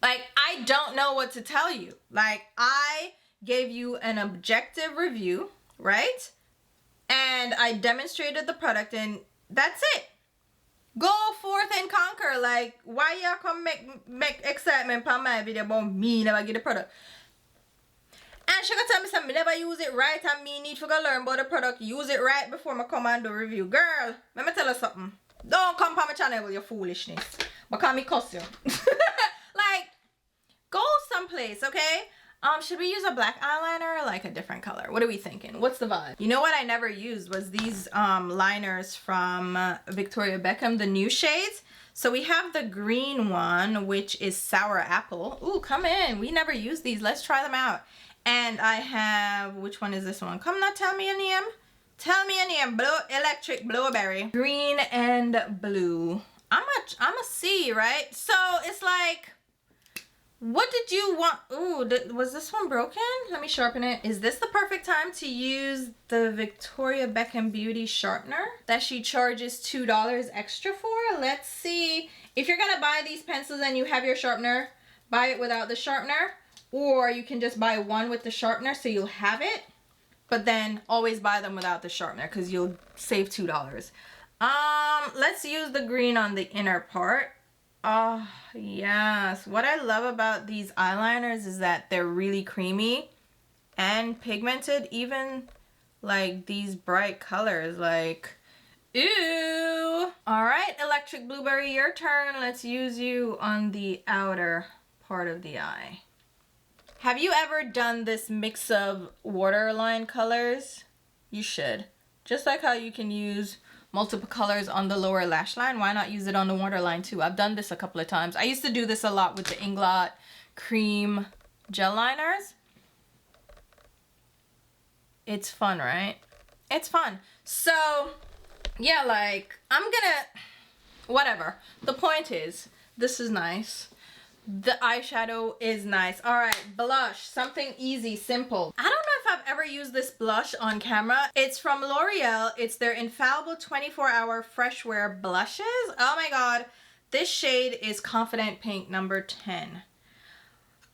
Like, I don't know what to tell you. Like, I gave you an objective review, right? And I demonstrated the product, and that's it. Go forth and conquer. Like, why y'all come make excitement on my video about me never get the product? And she gonna tell me something, never use it right, and me need to go learn about the product. Use it right before I come and do review. Girl, let me tell you something. Don't come on my channel with your foolishness. Because me cuss you. Like, go someplace, okay? Should we use a black eyeliner or like a different color? What are we thinking? What's the vibe? You know what I never used was these liners from Victoria Beckham, the new shades. So we have the green one, which is Sour Apple. Ooh, come in. We never used these. Let's try them out. And I have, which one is this one? Come now, tell me a name. Tell me a name. Electric Blueberry. Green and blue. I'm a C, right? So it's like, what did you want? Ooh, was this one broken? Let me sharpen it. Is this the perfect time to use the Victoria Beckham Beauty Sharpener that she charges $2 extra for? Let's see. If you're gonna buy these pencils and you have your sharpener, buy it without the sharpener. Or you can just buy one with the sharpener so you'll have it. But then always buy them without the sharpener because you'll save $2. Let's use the green on the inner part. Oh, yes. What I love about these eyeliners is that they're really creamy and pigmented. Even like these bright colors, like, ooh. All right, Electric Blueberry, your turn. Let's use you on the outer part of the eye. Have you ever done this mix of waterline colors? You should. Just like how you can use multiple colors on the lower lash line, why not use it on the waterline too? I've done this a couple of times. I used to do this a lot with the Inglot cream gel liners. It's fun, right? It's fun. So, yeah, like, I'm gonna, whatever. The point is, this is nice. The eyeshadow is nice. All right, blush, something easy, simple. I don't know if I've ever used this blush on camera. It's from L'Oreal. It's their Infallible 24-Hour Fresh Wear Blushes. Oh my God. This shade is Confident Pink number 10.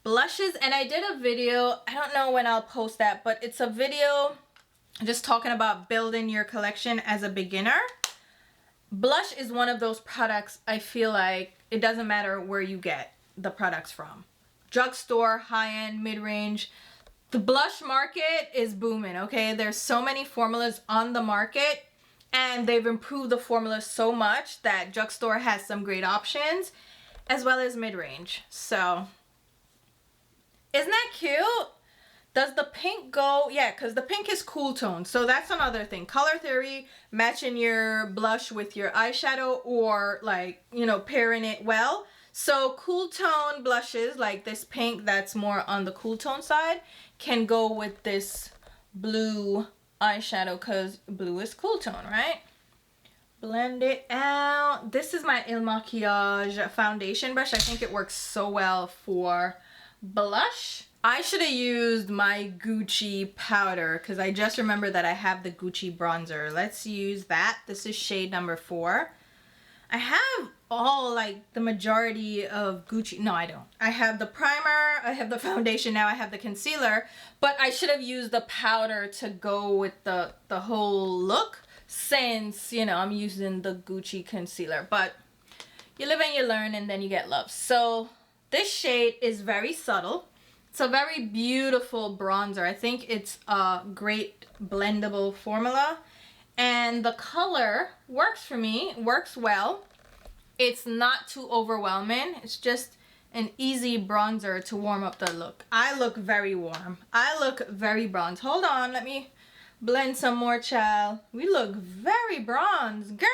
Blushes, and I did a video, I don't know when I'll post that, but it's a video just talking about building your collection as a beginner. Blush is one of those products I feel like it doesn't matter where you get the products from. Drugstore, high-end, mid-range. The blush market is booming, okay? There's so many formulas on the market and they've improved the formulas so much that drugstore has some great options as well as mid-range. So, isn't that cute? Does the pink go? Yeah, because the pink is cool tone. So that's another thing. Color theory, matching your blush with your eyeshadow or like, you know, pairing it well. So cool tone blushes like this pink that's more on the cool tone side can go with this blue eyeshadow because blue is cool tone, right? Blend it out. This is my Il Makiage foundation brush. I think it works so well for blush. I should have used my Gucci powder because I just remember that I have the Gucci bronzer. Let's use that. This is shade number 4. I have all like the majority of Gucci. No, I don't. I have the primer, I have the foundation, now I have the concealer, but I should have used the powder to go with the whole look since, you know, I'm using the Gucci concealer. But you live and you learn and then you get love. So this shade is very subtle. It's a very beautiful bronzer. I think it's a great blendable formula. And the color works for me, works well. It's not too overwhelming. It's just an easy bronzer to warm up the look. I look very warm. I look very bronze. Hold on, let me blend some more, child. We look very bronze, girl.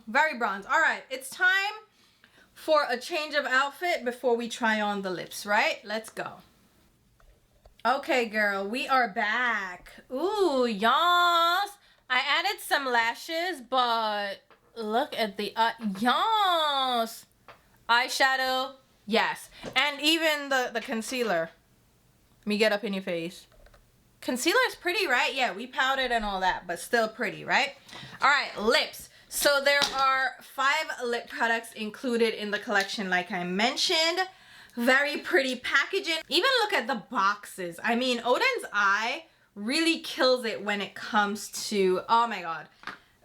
Very bronze. All right, it's time for a change of outfit before we try on the lips, right? Let's go. Okay, girl, we are back. Ooh, yas. I added some lashes, but look at the yas. Eyeshadow, yes. And even the concealer. Let me get up in your face. Concealer is pretty, right? Yeah, we powdered and all that, but still pretty, right? All right, lips. So there are 5 lip products included in the collection, like I mentioned. Very pretty packaging. Even look at the boxes. I mean, Oden's Eye really kills it when it comes to, oh my god.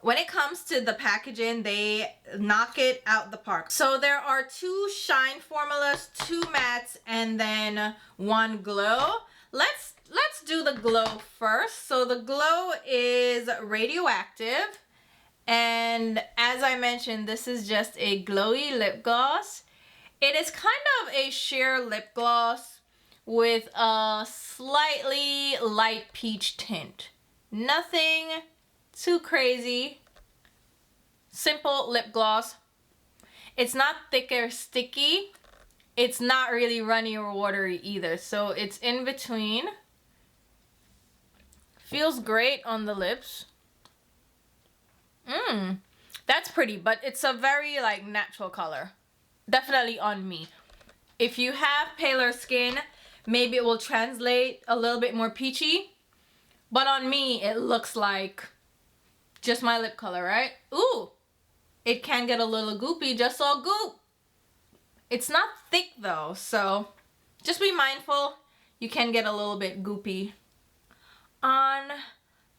When it comes to the packaging, they knock it out the park. So there are 2 shine formulas, 2 mattes, and then 1 glow. Let's do the glow first. So the glow is radioactive. And as I mentioned, this is just a glowy lip gloss. It is kind of a sheer lip gloss with a slightly light peach tint. Nothing too crazy. Simple lip gloss. It's not thick or sticky. It's not really runny or watery either. So it's in between. Feels great on the lips. That's pretty, but it's a very like natural color. Definitely on me. If you have paler skin, maybe it will translate a little bit more peachy. But on me, it looks like just my lip color, right? Ooh, it can get a little goopy, just all goop. It's not thick though, so just be mindful. You can get a little bit goopy on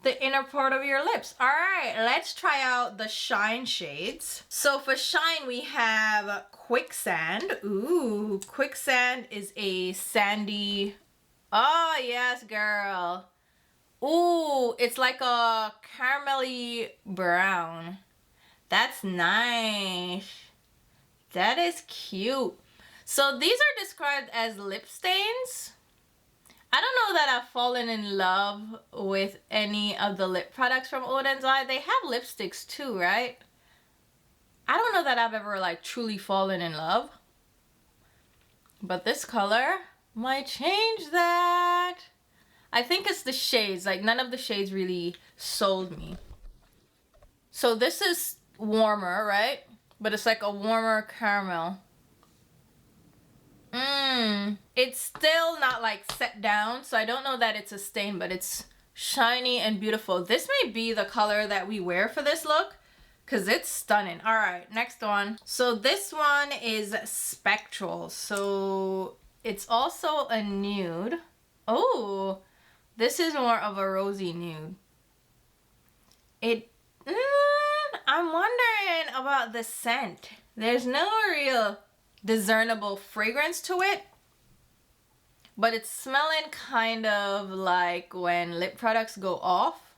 the inner part of your lips. All right, let's try out the shine shades. So for shine, we have Quicksand. Ooh, Quicksand is a sandy, oh yes, girl. Ooh, it's like a caramelly brown. That's nice. That is cute. So these are described as lip stains. I don't know that I've fallen in love with any of the lip products from Oden's Eye. They have lipsticks too, right? I don't know that I've ever like truly fallen in love. But this color might change that. I think it's the shades. Like none of the shades really sold me. So this is warmer, right? But it's like a warmer caramel. It's still not like set down, so I don't know that it's a stain, but it's shiny and beautiful. This may be the color that we wear for this look, because it's stunning. All right, next one. So this one is Spectral. So it's also a nude. Oh, this is more of a rosy nude. I'm wondering about the scent. There's no real discernible fragrance to it, but it's smelling kind of like when lip products go off.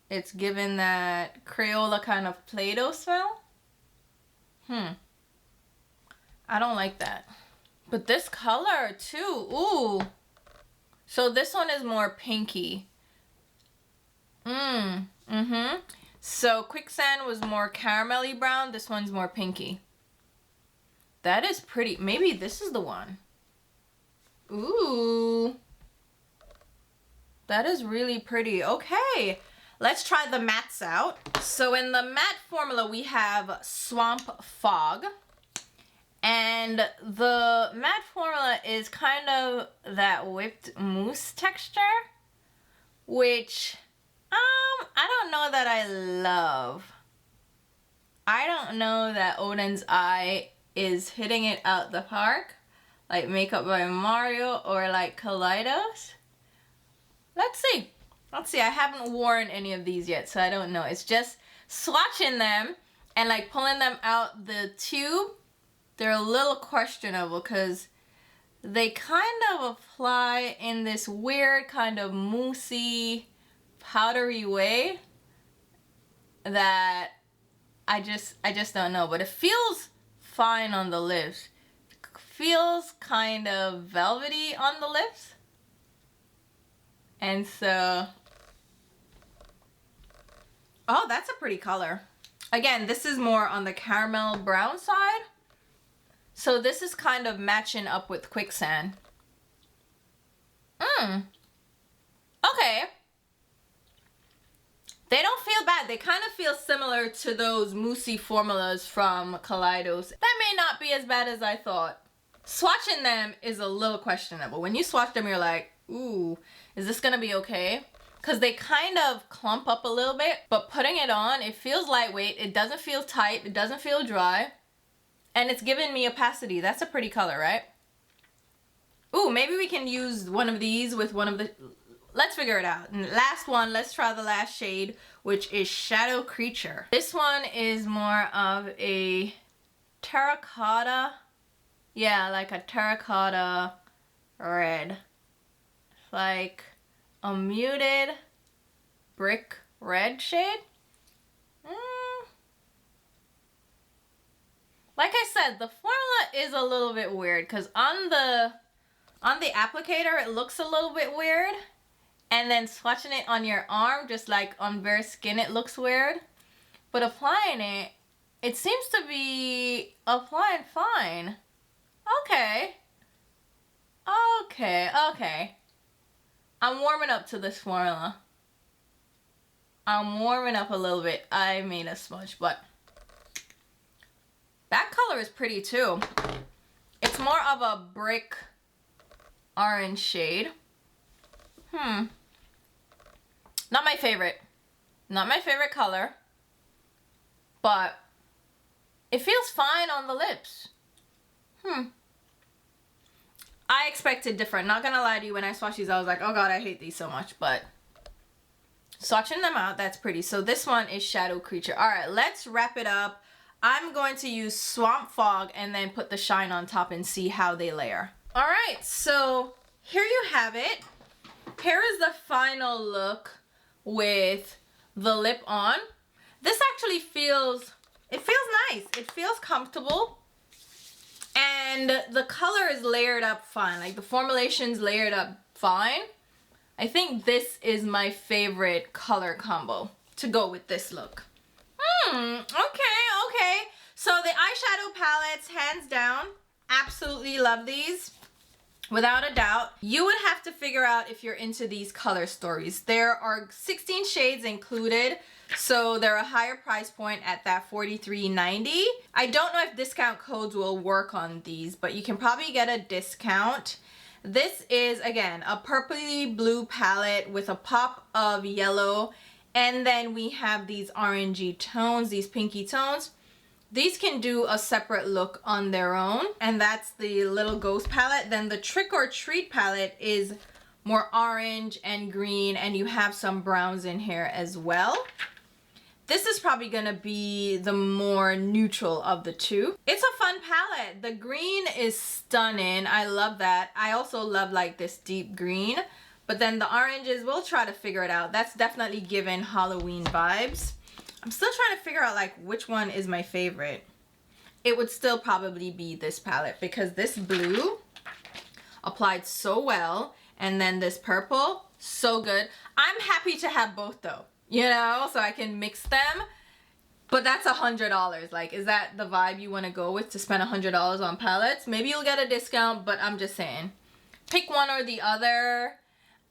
It's giving that Crayola kind of Play-Doh smell. I don't like that. But this color too, ooh. So this one is more pinky. So Quicksand was more caramelly brown. This one's more pinky. That is pretty. Maybe this is the one. Ooh. That is really pretty. Okay. Let's try the mattes out. So in the matte formula, we have Swamp Fog. And the matte formula is kind of that whipped mousse texture, which I don't know that I love. I don't know that Oden's Eye is hitting it out the park like Makeup by Mario or like Kaleidos. Let's see. I haven't worn any of these yet, so I don't know. It's just swatching them and like pulling them out the tube. They're a little questionable because they kind of apply in this weird kind of moussey, powdery way that I just don't know. But it feels fine on the lips. Feels kind of velvety on the lips. And so, oh, that's a pretty color. Again, this is more on the caramel brown side. So this is kind of matching up with Quicksand. Okay. They don't feel bad. They kind of feel similar to those moussey formulas from Kaleidos. That may not be as bad as I thought. Swatching them is a little questionable. When you swatch them, you're like, ooh, is this gonna be okay? Because they kind of clump up a little bit, but putting it on, it feels lightweight. It doesn't feel tight. It doesn't feel dry. And it's giving me opacity. That's a pretty color, right? Ooh, maybe we can use one of these with one of the... Let's figure it out. And last one, let's try the last shade, which is Shadow Creature. This one is more of a terracotta. Yeah, like a terracotta red. Like a muted brick red shade. Like I said, the formula is a little bit weird because on the applicator it looks a little bit weird, and then swatching it on your arm, just like on bare skin, it looks weird. But applying it, it seems to be applying fine. Okay. Okay. I'm warming up to this formula. I'm warming up a little bit. I made a smudge, but that color is pretty too. It's more of a brick orange shade. Not my favorite. Not my favorite color. But it feels fine on the lips. I expected different. Not gonna lie to you, when I swatched these, I was like, oh god, I hate these so much. But swatching them out, that's pretty. So this one is Shadow Creature. Alright, let's wrap it up. I'm going to use Swamp Fog and then put the shine on top and see how they layer. Alright, so here you have it. Here is the final look with the lip on. This actually feels, it feels nice. It feels comfortable. And the color is layered up fine. Like the formulation's layered up fine. I think this is my favorite color combo to go with this look. Okay. So the eyeshadow palettes, hands down, absolutely love these. Without a doubt. You would have to figure out if you're into these color stories. There are 16 shades included, so they're a higher price point at that $43.90. I don't know if discount codes will work on these, but you can probably get a discount. This is, again, a purpley blue palette with a pop of yellow, and then we have these orangey tones, these pinky tones. These can do a separate look on their own, and that's the Little Ghost palette. Then the Trick or Treat palette is more orange and green, and you have some browns in here as well. This is probably gonna be the more neutral of the two. It's a fun palette. The green is stunning. I love that. I also love like this deep green, but then the oranges, we'll try to figure it out. That's definitely giving Halloween vibes. I'm still trying to figure out like which one is my favorite. It would still probably be this palette because this blue applied so well, and then this purple, so good. I'm happy to have both though, you know, so I can mix them. But that's $100. Like, is that the vibe you want to go with, to spend $100 on palettes? Maybe you'll get a discount, but I'm just saying. Pick one or the other.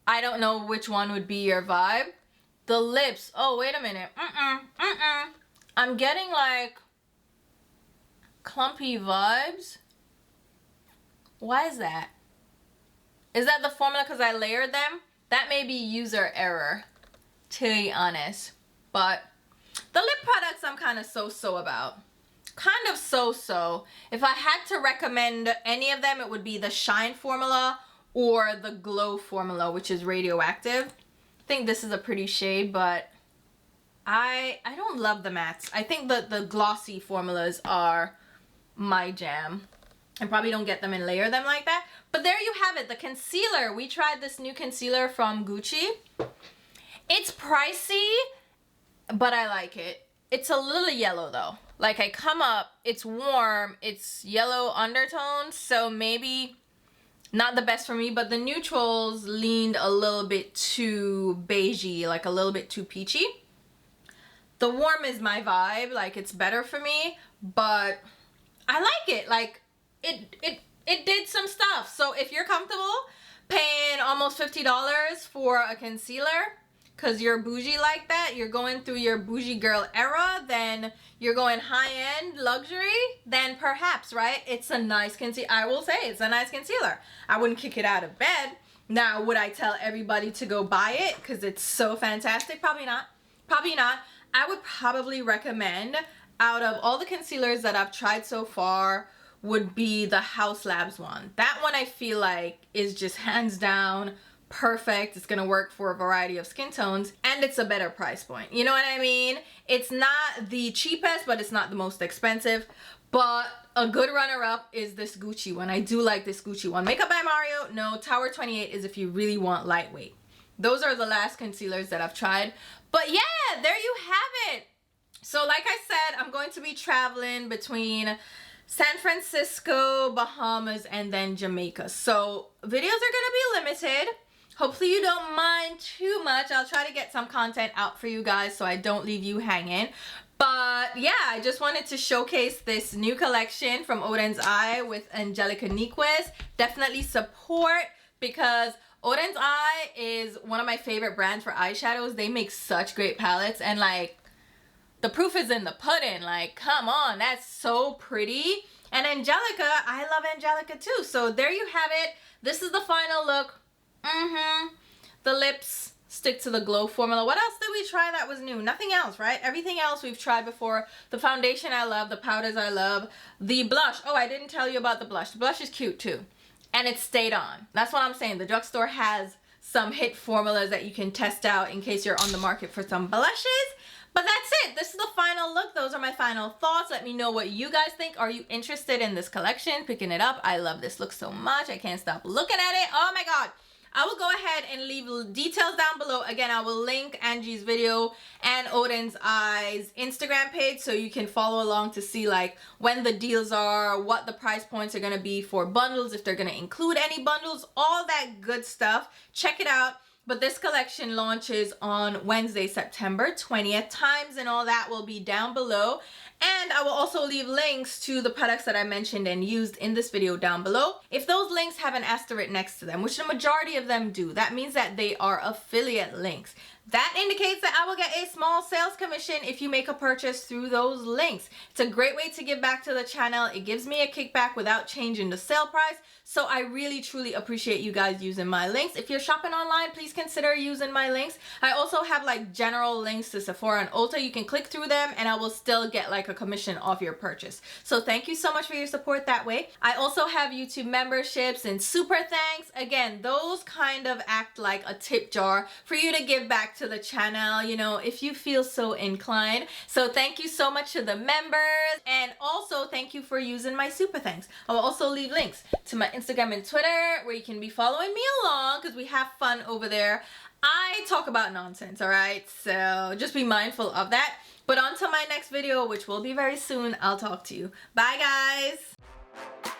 I don't know which one would be your vibe. The lips, oh, wait a minute. I'm getting like clumpy vibes. Why is that? Is that the formula because I layered them? That may be user error, to be honest. But the lip products I'm kind of so-so about. Kind of so-so. If I had to recommend any of them, it would be the Shine formula or the Glow formula, which is radioactive. I think this is a pretty shade, but I don't love the mattes. I think the glossy formulas are my jam. I probably don't get them and layer them like that. But there you have it, the concealer. We tried this new concealer from Gucci. It's pricey, but I like it. It's a little yellow though. Like I come up, it's warm, it's yellow undertones, so maybe not the best for me, but the neutrals leaned a little bit too beigey, like a little bit too peachy. The warm is my vibe, like it's better for me, but I like it. Like it did some stuff. So if you're comfortable paying almost $50 for a concealer, because you're bougie like that, you're going through your bougie girl era, then you're going high-end luxury, then perhaps, right? It's a nice concealer. I will say it's a nice concealer. I wouldn't kick it out of bed, Now, would I tell everybody to go buy it because it's so fantastic? Probably not. Probably not. I would probably recommend, out of all the concealers that I've tried so far, would be the Haus Labs one. That one I feel like is just hands down perfect. It's gonna work for a variety of skin tones, and it's a better price point. You know what I mean? It's not the cheapest, but it's not the most expensive. But a good runner-up is this Gucci one. I do like this Gucci one. Makeup by Mario, no. Tower 28 is if you really want lightweight. Those are the last concealers that I've tried. But yeah, there you have it. So like I said, I'm going to be traveling between San Francisco, Bahamas, and then Jamaica. So videos are gonna be limited. Hopefully you don't mind too much. I'll try to get some content out for you guys so I don't leave you hanging. But yeah, I just wanted to showcase this new collection from Oden's Eye with Angelica Nyqvist. Definitely support, because Oden's Eye is one of my favorite brands for eyeshadows. They make such great palettes, and like, the proof is in the pudding. Like, come on, that's so pretty. And Angelica, I love Angelica too. So there you have it. This is the final look. The lips stick to the glow formula. What else did we try that was new? Nothing else, right? Everything else we've tried before. The foundation I love. The powders I love. The blush. Oh, I didn't tell you about the blush. The blush is cute too. And it stayed on. That's what I'm saying. The drugstore has some hit formulas that you can test out in case you're on the market for some blushes. But that's it. This is the final look. Those are my final thoughts. Let me know what you guys think. Are you interested in this collection? Picking it up. I love this look so much. I can't stop looking at it. Oh my God. I will go ahead and leave details down below. Again, I will link Angie's video and Oden's Eye's Instagram page so you can follow along to see like when the deals are, what the price points are going to be for bundles, if they're going to include any bundles, all that good stuff. Check it out. But this collection launches on Wednesday, September 20th. Times and all that will be down below. And I will also leave links to the products that I mentioned and used in this video down below. If those links have an asterisk next to them, which the majority of them do, that means that they are affiliate links. That indicates that I will get a small sales commission if you make a purchase through those links. It's a great way to give back to the channel. It gives me a kickback without changing the sale price. So I really, truly appreciate you guys using my links. If you're shopping online, please consider using my links. I also have like general links to Sephora and Ulta. You can click through them and I will still get like a commission off your purchase. So thank you so much for your support that way. I also have YouTube memberships and super thanks. Again, those kind of act like a tip jar for you to give back to the channel, you know, if you feel so inclined. So thank you so much to the members, and also thank you for using my super thanks. I will also leave links to my Instagram and Twitter where you can be following me along because we have fun over there. I talk about nonsense, all right? So just be mindful of that. But on to my next video, which will be very soon, I'll talk to you. Bye, guys.